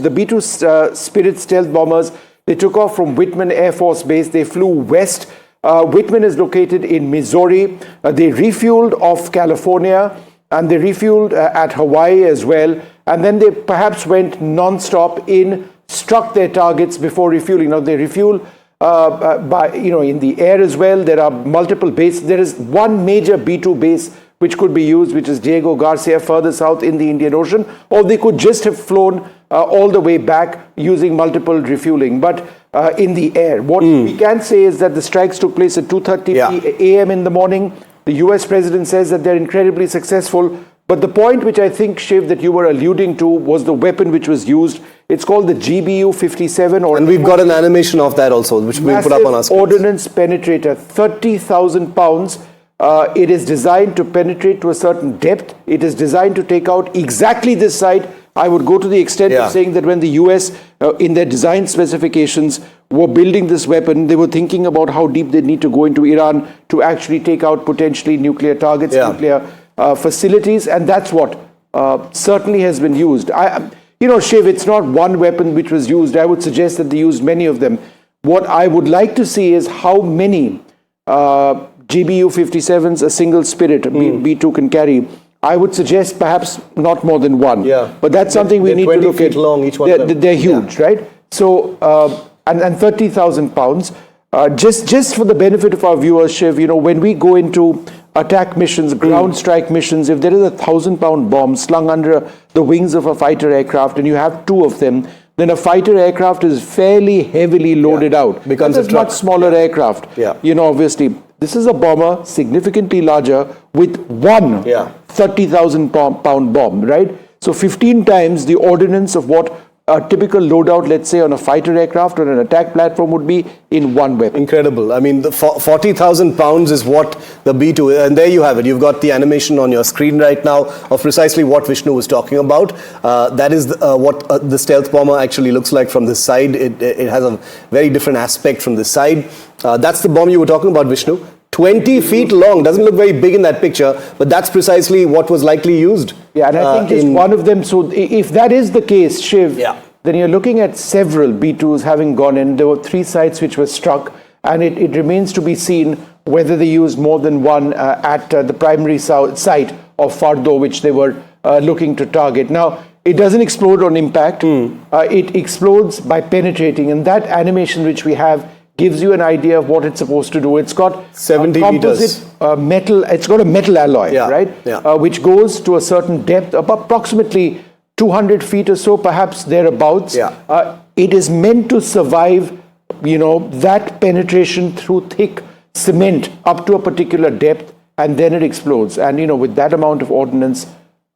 The B-2 Spirit stealth bombers, they took off from Whitman Air Force Base. They flew west. Whitman is located in Missouri. They refueled off California, and they refueled at Hawaii as well. And then they perhaps went non-stop struck their targets before refueling. Now they refuel in the air as well. There are multiple bases. There is one major B-2 base which could be used, which is Diego Garcia, further south in the Indian Ocean, or they could just have flown all the way back using multiple refueling, but in the air. What we can say is that the strikes took place at 2:30 a.m. in the morning. The US president says that they're incredibly successful, but the point which I think, Shiv, that you were alluding to was the weapon which was used. It's called the GBU-57. And we've got an animation of that also, which we'll put up on our screen. Ordnance penetrator, 30,000 pounds. It is designed to penetrate to a certain depth. It is designed to take out exactly this site. I would go to the extent of saying that when the US, in their design specifications, were building this weapon, they were thinking about how deep they need to go into Iran to actually take out potentially nuclear targets, nuclear facilities, and that's what certainly has been used. Shiv, it's not one weapon which was used. I would suggest that they used many of them. What I would like to see is how many GBU-57s a single Spirit, B-2 can carry. I would suggest perhaps not more than one. But that's something we need to look at. 20 feet long, each one of them. They're huge, right? So, and 30,000 pounds. Just for the benefit of our viewers, Shiv, when we go into attack missions, ground strike missions, if there is a 1,000-pound bomb slung under the wings of a fighter aircraft and you have two of them, then a fighter aircraft is fairly heavily loaded out. Becomes a much smaller aircraft. Obviously. This is a bomber, significantly larger, with one 30,000 pound bomb, right? So 15 times the ordnance of what a typical loadout, let's say, on a fighter aircraft or an attack platform would be in one weapon. Incredible. I mean, the 40,000 pounds is what the B-2 is. And there you have it. You've got the animation on your screen right now of precisely what Vishnu was talking about. That is what the stealth bomber actually looks like from this side. It has a very different aspect from this side. That's the bomb you were talking about, Vishnu. 20 feet long. Doesn't look very big in that picture, but that's precisely what was likely used. Yeah, and I think just one of them. So if that is the case, Shiv, then you're looking at several B-2s having gone in. There were 3 sites which were struck, and it remains to be seen whether they used more than one at the primary site of Fordow, which they were looking to target. Now, it doesn't explode on impact. It explodes by penetrating, and that animation which we have gives you an idea of what it's supposed to do. It's got 70 composite metal. It's got a metal alloy, right? Which goes to a certain depth, approximately 200 feet or so, perhaps thereabouts. It is meant to survive, that penetration through thick cement up to a particular depth, and then it explodes. And with that amount of ordnance,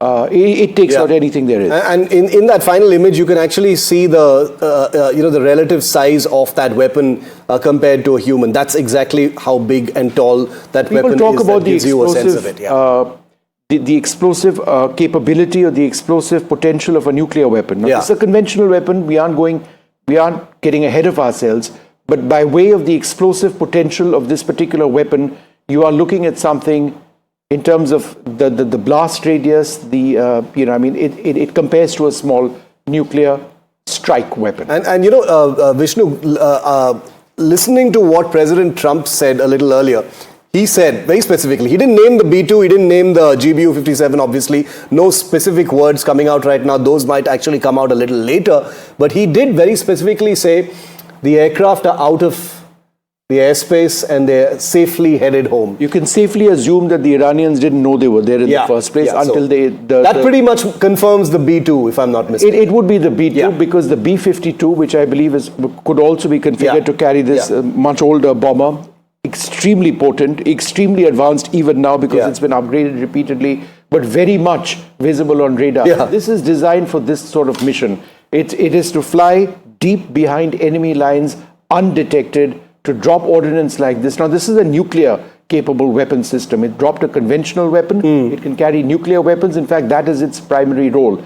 it takes out anything there is. And in that final image, you can actually see the relative size of that weapon compared to a human. That's exactly how big and tall that weapon is. People talk about that gives you a sense of it. The explosive capability or the explosive potential of a nuclear weapon. Now, it's a conventional weapon. We aren't getting ahead of ourselves. But by way of the explosive potential of this particular weapon, you are looking at something. In terms of the blast radius, it compares to a small nuclear strike weapon. And Vishnu, listening to what President Trump said a little earlier, he said very specifically, he didn't name the B-2, he didn't name the GBU-57, obviously. No specific words coming out right now. Those might actually come out a little later. But he did very specifically say the aircraft are out of the airspace and they're safely headed home. You can safely assume that the Iranians didn't know they were there in the first place until that pretty much confirms the B-2, if I'm not mistaken. It would be the B-2 because the B-52, which I believe could also be configured to carry this much older bomber, extremely potent, extremely advanced even now because it's been upgraded repeatedly, but very much visible on radar. This is designed for this sort of mission. It is to fly deep behind enemy lines, undetected, to drop ordnance like this. Now, this is a nuclear-capable weapon system. It dropped a conventional weapon. It can carry nuclear weapons. In fact, that is its primary role.